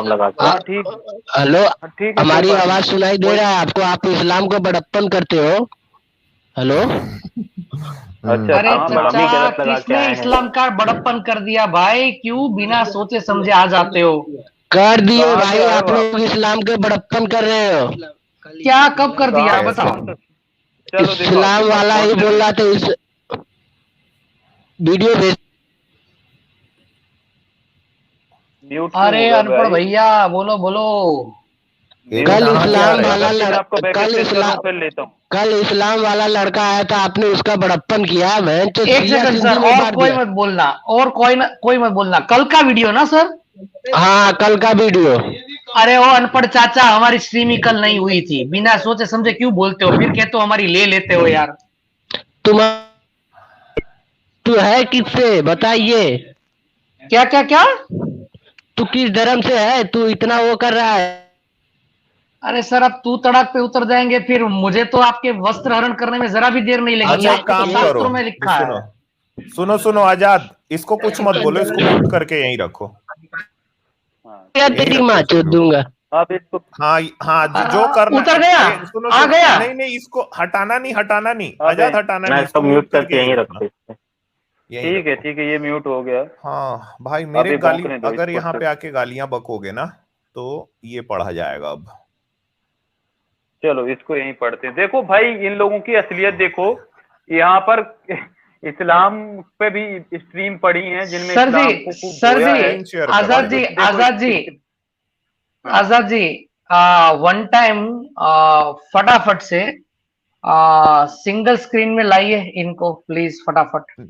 लगा के। हाँ ठीक, हेलो, ठीक है, कोई हमारी बात आवाज नहीं। सुनाई दे रहा है आपको? आप इस्लाम को बड़प्पन करते हो। हेलो। अच्छा अरे तो हम चाचा, गलत लगा के किसने आए हैं। इस्लाम का बड़प्पन कर दिया भाई? क्यों बिना सोचे समझे आ जाते हो? कर दिए कहाँ से भाई, आए हो आप आप? लोग इस्लाम के बड़प्पन कर रहे हो। क्या, कब कर दिया, कहाँ? बताओ। चलो दिखाओ इस्लाम दिखाओ वाला कौन ही से बोल रहा था, इस वीडियो भेज। म्यूट क्यों अरे हो गया अनपढ़ भाई? भैया, बोलो बोलो। म्यूट कल क्यों हो गया? इस्लाम वाला एक मिनट आपको बैक कल स्पेस करूँ इस्लाम फिर लेता हूँ। कल इस्लाम वाला लड़का आया था, आपने उसका बड़प्पन किया। मैं तो एक सिया सेकंड सर, सिंधी में और मार कोई दिया। मत बोलना, और कोई मत बोलना। कल का वीडियो ना सर? हाँ, कल का वीडियो। अरे ओ अनपढ़ चाचा, हमारी स्ट्रीम ही कल नहीं हुई थी। बिना सोचे समझे क्यों बोलते हो? फिर कहते हो हमारी ले लेते हो यार। तुम तू है किससे बताइए? क्या क्या क्या? तू किस धर्म से है? तू इतना वो कर रहा है। अरे सर, अब तू तड़क पे उतर जाएंगे, फिर मुझे तो आपके वस्त्र हरण करने में जरा भी देर नहीं लगेगी। अच्छा एक आपको तो काम करो, शास्त्रों में लिखा सुनो है। सुनो सुनो आजाद, इसको कुछ मत बोलो, इसको म्यूट करके यहीं रखो, हाँ क्या ठीक यहीं तेरी है। माँ रखो चोद इसको। दूंगा। आप इसको हाँ हाँ, जो करना। उतर गया, ये सुनो आ सुनो, गया। नहीं नहीं, इसको हटाना नहीं, हटाना नहीं आप आजाद, हटाना मैं नहीं, इसको इसको म्यूट म्यूट करके करके यहीं यहीं रखना, रखते इसको। यहीं रखो। ठीक है, ये म्यूट हो गया। हाँ भाई, आप मेरे ये गाली भौंकने दो अगर इसको यहाँ पे तक। आके गालियां बकोगे ना, तो ये पढ़ा जाएगा अब। चलो इसको यहीं पढ़ते हैं। देखो भाई, इन लोगों की असलियत देखो। यहाँ पर इस्लाम पे भी स्ट्रीम पड़ी है जिनमें सर जी, इस्लाम को खूब सर धोया जी, है। स्क्रीन शेयर करने आजाद दो। जी, देखो आजाद जी, हाँ आजाद जी, वन टाइम फटाफट से सिंगल स्क्रीन में लाइए इनको प्लीज, फटाफट।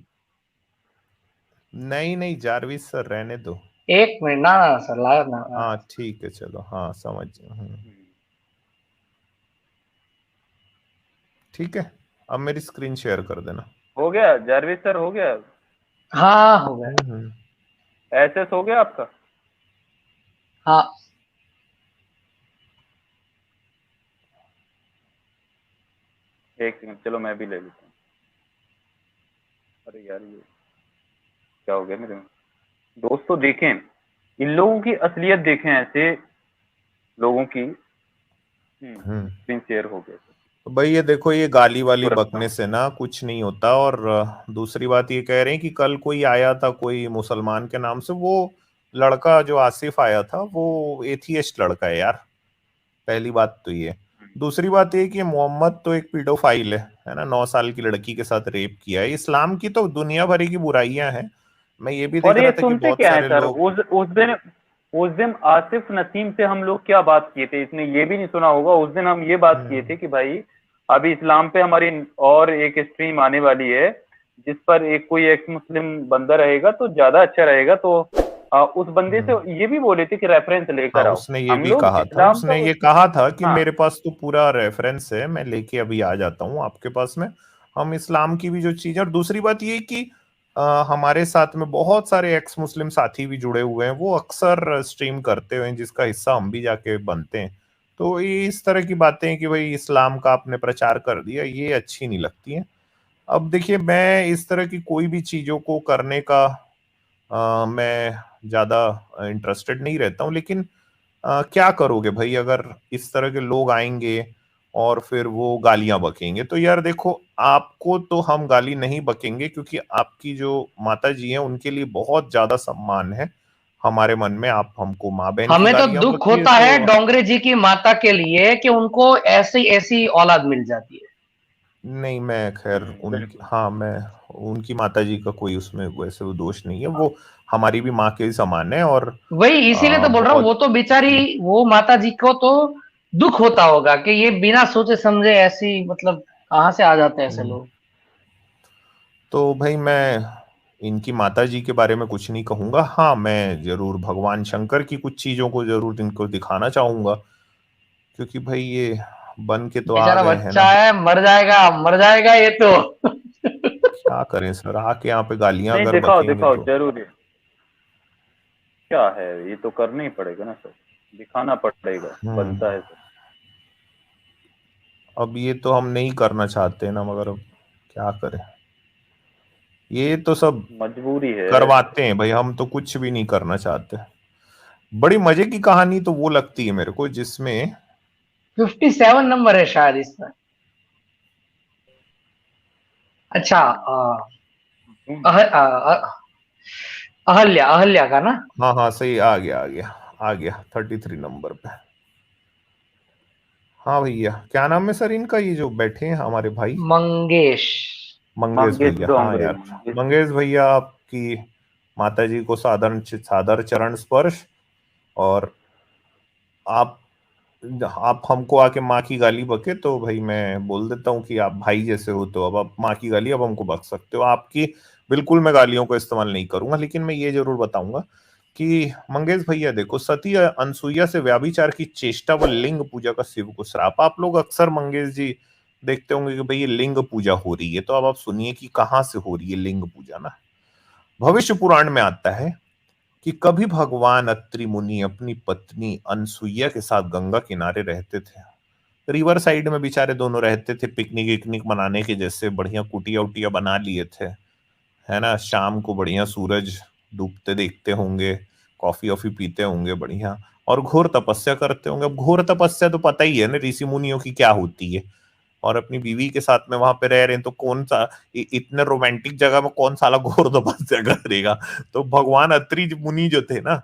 नहीं नहीं जारविस सर, रहने दो। एक मिनट ना, ना सर, लाया ना। हाँ ठीक है, चलो, हाँ समझ। ठीक है, अब मेरी स्क्रीन शेयर कर देना। हो गया जारविस सर, हो गया। हाँ हो गया। एसएस हो गया आपका? हाँ एक सेकंड, चलो मैं भी ले लेता हूँ। अरे यार ये क्या हो गया मेरे में? दोस्तों देखें, इन लोगों की असलियत देखें, ऐसे लोगों की। स्क्रीन शेयर हो गया। तो भाई ये देखो, ये गाली वाली इसको रखता बकने हूँ। से ना कुछ नहीं होता। और दूसरी बात ये कह रहे हैं कि कल कोई आया था, कोई मुसलमान के नाम से, वो लड़का जो आसिफ आया था वो एथियस्ट लड़का है यार, पहली बात तो ये। दूसरी बात ये कि मोहम्मद तो एक पीडोफाइल है ना, 9 साल की लड़की के साथ रेप किया है। इस्लाम की तो दुनिया भर की बुराइयां हैं। मैं ये भी देख और रहा ये था कि सुनते बहुत क्या है सारे सर? लोग। उस दिन आसिफ नसीम से हम लोग क्या बात किए थे, इसने ये भी नहीं सुना होगा। उस दिन हम ये बात किए थे कि भाई अभी इस्लाम पे हमारी और एक स्ट्रीम आने वाली है, जिस पर एक कोई एक्स मुस्लिम बंदा रहेगा तो ज्यादा अच्छा रहेगा। तो उस बंदे से ये भी बोले थे कि रेफरेंस हाँ, लेकर आओ। उसने ये हम भी लोग कहा था, इस्लाम उसने का ये कहा था कि हाँ मेरे पास तो पूरा रेफरेंस है, मैं लेके अभी आ जाता हूँ आपके पास में। हम इस्लाम की भी जो चीज है, और दूसरी बात ये कि हमारे साथ में बहुत सारे एक्स मुस्लिम साथी भी जुड़े हुए हैं, वो अक्सर स्ट्रीम करते हुए हैं, जिसका हिस्सा हम भी जाके बनते हैं। तो ये इस तरह की बातें हैं कि भाई इस्लाम का आपने प्रचार कर दिया, ये अच्छी नहीं लगती हैं। अब देखिए, मैं इस तरह की कोई भी चीजों को करने का मैं ज्यादा इंटरेस्टेड नहीं रहता हूँ। लेकिन क्या करोगे भाई, अगर इस तरह के लोग आएंगे और फिर वो गालियां बकेंगे, तो यार देखो, आपको तो हम गाली नहीं बकेंगे, क्योंकि आपकी जो माता जी हैं उनके लिए बहुत ज्यादा सम्मान है हमारे मन में। आप हमको माँ बहन की हमें तो गालियां दुख बकिए होता तो। है डोंगरे जी की माता के लिए कि उनको ऐसी ऐसी औलाद मिल जाती है। नहीं, मैं खैर उनकी, बिल्कुल। हाँ, मैं उनकी माता जी का कोई उसमें वैसे वो दोष नहीं है, वो हमारी भी माँ के ही समान है। और वही इसीलिए तो बोल रहा हूँ, वो बहुत। तो बेचारी, वो माता जी को तो दुख होता होगा कि ये बिना सोचे समझे ऐसी, मतलब कहाँ से आ जाते हैं ऐसे लोग। तो भाई मैं इनकी माता जी के बारे में कुछ नहीं कहूंगा। हाँ, मैं जरूर भगवान शंकर की कुछ चीजों को जरूर इनको दिखाना चाहूंगा, क्योंकि भाई ये बन के तो आ बेचारा गए हैं बच्चा ना। है, मर जाएगा ये तो। क्या करें सर, आके यहाँ पे गालियां नहीं, अगर दिखाओ बकेंगे दिखाओ तो। जरूर। क्या है, ये तो करना ही पड़ेगा ना सर, दिखाना पड़ेगा, बनता है सर। अब ये तो हम नहीं करना चाहते ना, मगर अब क्या करें, ये तो सब मजबूरी है। करवाते हैं भाई, हम तो कुछ भी नहीं करना चाहते। बड़ी मजे की कहानी तो वो लगती है मेरे को जिसमें 57 नंबर है शायद इसमें। अच्छा अहल्या अहल्या का ना। हाँ हाँ सही, आ गया आ गया आ गया 33 नंबर पे। हाँ भैया, क्या नाम है सर इनका, ये जो बैठे हैं हमारे भाई? मंगेश। मंगेश मंगेश भैया, हाँ डोंगरे, यार। मंगेश। मंगेश भैया, आपकी माता जी को सादर सादर चरण स्पर्श। और आप आप हमको आके माँ की गाली बके तो भाई मैं बोल देता हूँ कि आप भाई जैसे हो, तो अब आप माँ की गाली अब हमको बक सकते हो। आपकी बिल्कुल मैं गालियों को इस्तेमाल नहीं करूंगा, लेकिन मैं ये जरूर बताऊंगा कि मंगेश भैया देखो, सती अनसुईया से व्याभिचार की चेष्टा व लिंग पूजा का शिव को श्राप। आप लोग अक्सर मंगेश जी देखते होंगे कि भाई ये लिंग पूजा हो रही है, तो अब आप सुनिए कि कहाँ से हो रही है लिंग पूजा ना। भविष्य पुराण में आता है कि कभी भगवान अत्रि मुनि अपनी पत्नी अनसुईया के साथ गंगा किनारे रहते थे। रिवर साइड में बेचारे दोनों रहते थे, पिकनिक विकनिक मनाने के जैसे बढ़िया कुटिया उटिया बना लिए थे, है ना। शाम को बढ़िया सूरज डूबते देखते होंगे, कॉफी वॉफी पीते होंगे बढ़िया, और घोर तपस्या करते होंगे। अब घोर तपस्या तो पता ही है ना ऋषि मुनियों की क्या होती है। और अपनी बीवी के साथ में वहां पे रह रहे हैं, तो कौन सा इतने रोमांटिक जगह में कौन साला घोर तपस्या करेगा। तो भगवान अत्रि मुनि जो थे ना,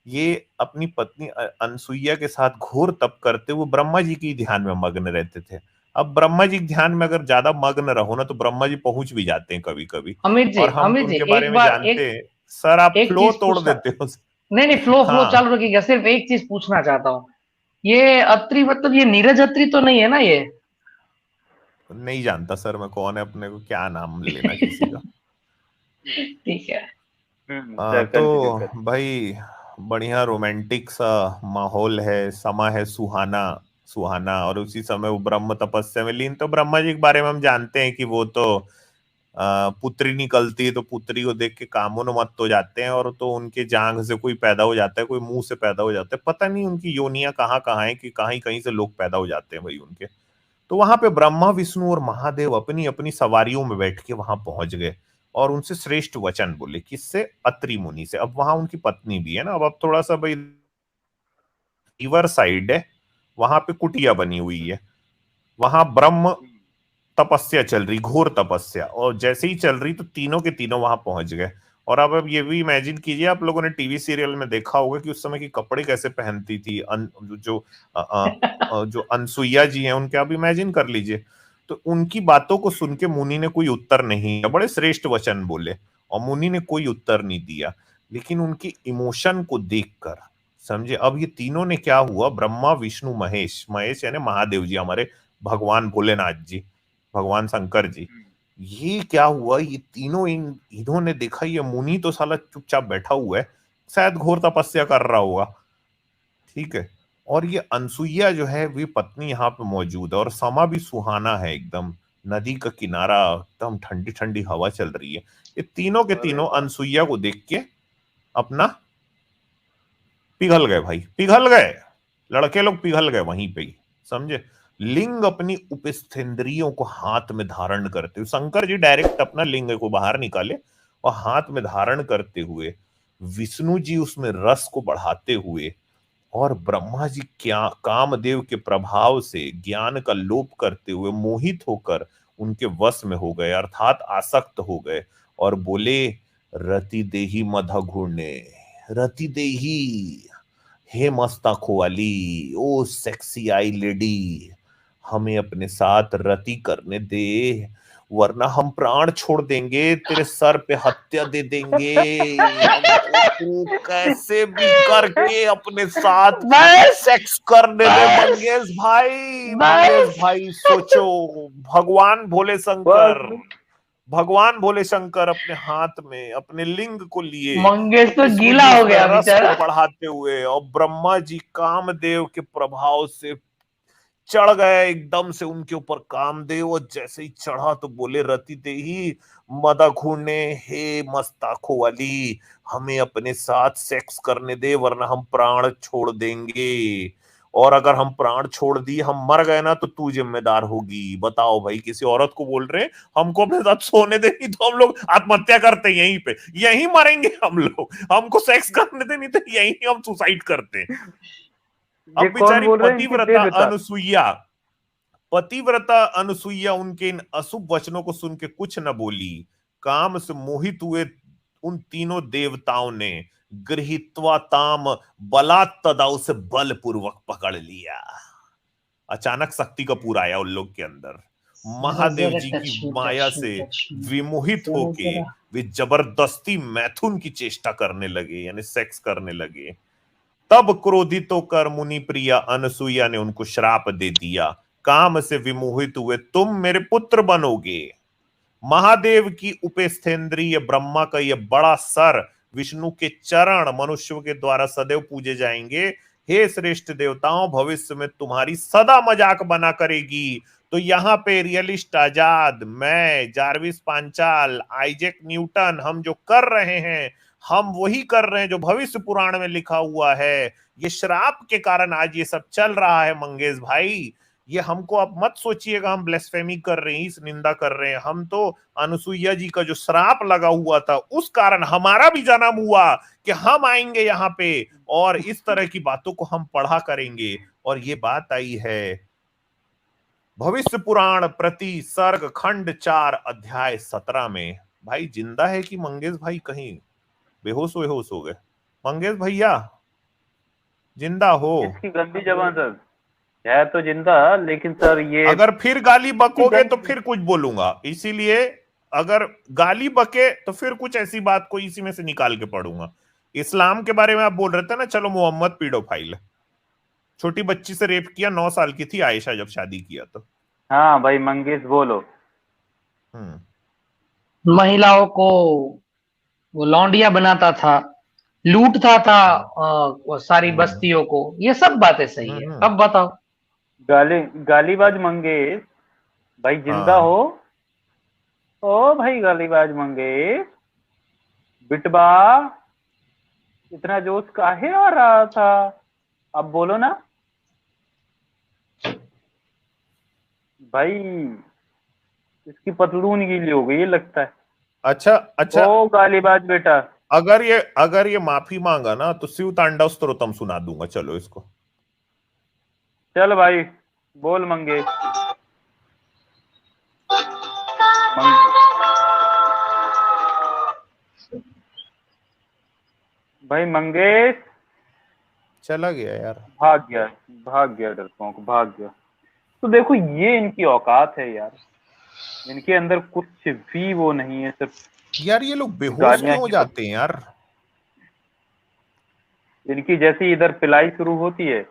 ये अपनी पत्नी अनसुईया के साथ घोर तप करते हुए ब्रह्मा जी की ध्यान में मग्न रहते थे। अब ब्रह्मा जी के ध्यान में अगर ज्यादा मग्न रहो ना, तो ब्रह्मा जी पहुंच भी जाते हैं कभी कभी। और हम तो अमित जी उनके बारे एक में बार जानते हैं। सर आप एक फ्लो चीज तोड़ पूछना। देते हो। नहीं नहीं, फ्लो फ्लो हाँ, चालू रखिएगा, सिर्फ एक चीज पूछना चाहता हूँ। ये अत्री मतलब ये नीरज अत्री तो नहीं है ना ये? नहीं जानता सर मैं कौन है, अपने को क्या नाम लेना किसी का। ठीक है। सर कंटिन्यू कर। तो भाई बढ़िया रोमांटिक सा माहौल है, समा है सुहाना सुहाना, और उसी समय वो ब्रह्म तपस्या में लीन। तो ब्रह्मा जी के बारे में हम जानते हैं कि वो तो पुत्री निकलती है तो पुत्री को देख के कामोन्मत्त हो जाते हैं, और तो उनके जांघ से कोई पैदा हो जाता है, कोई मुंह से पैदा हो जाता है, पता नहीं उनकी योनियां कहाँ कहाँ है कि कहीं कहीं से लोग पैदा हो जाते हैं भाई उनके। तो वहां पे ब्रह्मा विष्णु और महादेव अपनी अपनी सवारियों में बैठ के वहां पहुंच गए, और उनसे श्रेष्ठ वचन बोले। किससे? अत्रि मुनि से। अब वहां उनकी पत्नी भी है ना। अब थोड़ा सा भाई रिवर साइड है, वहां पे कुटिया बनी हुई है, वहां ब्रह्म तपस्या चल रही, घोर तपस्या। और जैसे ही चल रही तो तीनों के तीनों वहां पहुंच गए। और अब ये भी इमेजिन कीजिए, आप लोगों ने टीवी सीरियल में देखा होगा कि उस समय की कपड़े कैसे पहनती थी जो जो अनसुईया जी हैं उनके, आप इमेजिन कर लीजिए। तो उनकी बातों को सुन के मुनि ने कोई उत्तर नहीं दिया, बड़े श्रेष्ठ वचन बोले और मुनि ने कोई उत्तर नहीं दिया। लेकिन उनकी इमोशन को देखकर समझे, अब ये तीनों ने क्या हुआ, ब्रह्मा विष्णु महेश, महेश यानी महादेव जी, हमारे भगवान भोलेनाथ जी, भगवान शंकर जी, ये क्या हुआ, ये तीनों इन्होंने देखा ये मुनि तो साला चुपचाप बैठा हुआ है, शायद घोर तपस्या कर रहा होगा, ठीक है। और ये अनसुईया जो है वे पत्नी यहाँ पे मौजूद है, और समा भी सुहाना है एकदम, नदी का किनारा, एकदम ठंडी ठंडी हवा चल रही है। ये तीनों के अरे तीनों वाह। अनसुईया को देख के अपना पिघल गए भाई, पिघल गए। लड़के लोग पिघल गए वहीं पे ही, समझे। लिंग अपनी उपस्थेंद्रियों को हाथ में धारण करते हुए, शंकर जी डायरेक्ट अपना लिंग को बाहर निकाले और हाथ में धारण करते हुए, विष्णु जी उसमें रस को बढ़ाते हुए, और ब्रह्मा जी क्या कामदेव के प्रभाव से ज्ञान का लोप करते हुए मोहित होकर उनके वश में हो गए, अर्थात आसक्त हो गए। और बोले, रति देही मधा घूर्णे, रति देही, हे मस्ताखो वाली, ओ सेक्सी आई लेडी, हमें अपने साथ रति करने दे, वरना हम प्राण छोड़ देंगे, तेरे सर पे हत्या दे देंगे, हमको तू कैसे भी करके अपने साथ बस सेक्स करने दे बस मंगेश भाई। मंगेश बस भाई सोचो, भगवान भोले शंकर, बस। भगवान भोले शंकर अपने हाथ में अपने लिंग को लिए, मंगेश तो विष्णु गीला जी हो उसमें गया रस को बेचारा। बढ़ाते हुए, और ब्रह्मा जी कामदेव के प्रभाव से चढ़ गए एकदम से उनके ऊपर कामदेव। और जैसे ही चढ़ा तो बोले, रति दे ही मदा घूरने, हे मस्ताखो वाली, हमें अपने साथ सेक्स करने दे, वरना हम प्राण छोड़ देंगे। और अगर हम प्राण छोड़ दिए, हम मर गए ना, तो तू जिम्मेदार होगी। बताओ भाई, किसी औरत को बोल रहे हमको अपने साथ सोने देनी तो हम लोग आत्महत्या करते हैं, यहीं पे यहीं मरेंगे हम लोग। हमको सेक्स करने देनी तो यहीं हम सुसाइड करते हैं। ये अब कौन बेचारी बोल रहे हैं, इनके देवता? पतिव्रता अनसुईया उनके इन अशुभ वचनों को सुन के कुछ न बोली। काम से मोहित हुए उन तीनों देवताओं ने गृहीत्वा ताम बलात् तदा उसे बलपूर्वक पकड़ लिया। अचानक शक्ति का पूरा आया उन लोग के अंदर। महादेव जी की माया से विमोहित होके वे जबरदस्ती मैथुन की चेष्टा करने लगे, यानी सेक्स करने लगे। तब क्रोधित होकर मुनि प्रिया अनसुईया ने उनको श्राप दे दिया। काम से विमोहित हुए तुम मेरे पुत्र बनोगे। महादेव की उपेस्थेंद्रिय ब्रह्मा का यह बड़ा सर विष्णु के चरण मनुष्यों के द्वारा सदैव पूजे जाएंगे। हे श्रेष्ठ देवताओं, भविष्य में तुम्हारी सदा मजाक बना करेगी। तो यहाँ पे रियलिस्ट आजाद, मैं, जार्विस पांचाल, आइजैक न्यूटन, हम जो कर रहे हैं, हम वही कर रहे हैं जो भविष्य पुराण में लिखा हुआ है। ये श्राप के कारण आज ये सब चल रहा है मंगेश भाई। ये हमको आप मत सोचिएगा हम ब्लेस्फेमी कर रहे हैं, इस निंदा कर रहे हैं। हम तो अनुसुईया जी का जो श्राप लगा हुआ था उस कारण हमारा भी जन्म हुआ कि हम आएंगे यहाँ पे और इस तरह की बातों को हम पढ़ा करेंगे। और ये बात आई है भविष्य पुराण प्रति सर्ग खंड 4 अध्याय 17 में। भाई जिंदा है कि मंगेश भाई कहीं बेहोश वेहोश हो गए? मंगेश भैया जिंदा हो? इसकी गंदी जबान सर, है तो जिंदा, लेकिन सर ये अगर फिर गाली बकोगे तो फिर कुछ बोलूंगा, इसीलिए अगर गाली बके तो फिर कुछ ऐसी बात कोई इसी में से निकाल के पढ़ूंगा। इस्लाम के बारे में आप बोल रहे थे ना, चलो मोहम्मद पीडोफाइल, छोटी बच्ची से रेप किया, 9 साल की थी आयशा जब शादी किया तो। हाँ भाई मंगेश बोलो। महिलाओं को वो लौंडिया बनाता था, लूटता था वो सारी बस्तियों को, ये सब बातें सही है। अब बताओ। गालीबाज मंगेश भाई जिंदा हो? ओ भाई गालीबाज मंगेश, बिटबा इतना जोश काहे आ रहा था? अब बोलो ना भाई, इसकी पतलून गीली हो गई है लगता है। अच्छा ओ गालीबाज बेटा, अगर ये माफी मांगा ना तो शिव तांडव स्तोत्रम सुना दूंगा। चलो इसको, चल भाई बोल मंगेश। भाई मंगेश चला गया यार, भाग गया डरपोक, भाग गया। तो देखो ये इनकी औकात है यार, इनके अंदर कुछ भी वो नहीं है, सिर्फ यार ये लोग बेहोश क्यों हो जाते हैं यार? इनकी जैसी इधर पिलाई शुरू होती है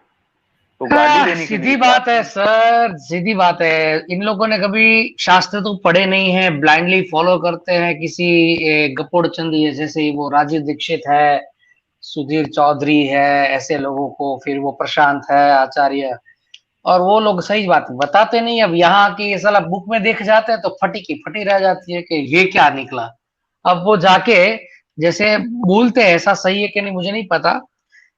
तो गाली देने की सीधी बात है सर, सीधी बात है। इन लोगों ने कभी शास्त्र तो पढ़े नहीं है, ब्लाइंडली फॉलो करते हैं किसी गपोड़ चंद जैसे वो राजीव दीक्षित है, सुधीर चौधरी है, ऐसे लोगों को, फिर वो प्रशांत है आचार्य, और वो लोग सही बात बताते नहीं। अब यहाँ की साला बुक में देख जाते हैं तो फटी की फटी रह जाती है कि ये क्या निकला। अब वो जाके जैसे बोलते हैं, ऐसा सही है कि नहीं मुझे नहीं पता,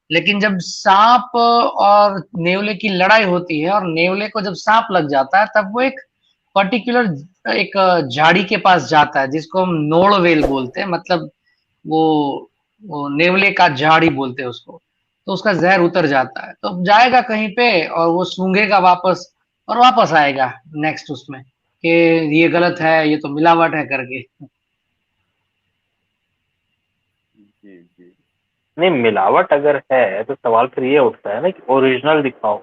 लेकिन जब सांप और नेवले की लड़ाई होती है और नेवले को जब सांप लग जाता है तब वो एक पर्टिकुलर एक झाड़ी के पास जाता है जिसको हम नोड़वेल बोलते हैं, मतलब वो नेवले का झाड़ी बोलते हैं उसको। तो उसका जहर उतर जाता है तो जाएगा कहीं पे और वो सूंघेगा वापस और वापस आएगा नेक्स्ट उसमें कि ये गलत है, ये तो मिलावट है करके। जी नहीं, मिलावट अगर है तो सवाल फिर ये उठता है ना कि ओरिजिनल दिखाओ।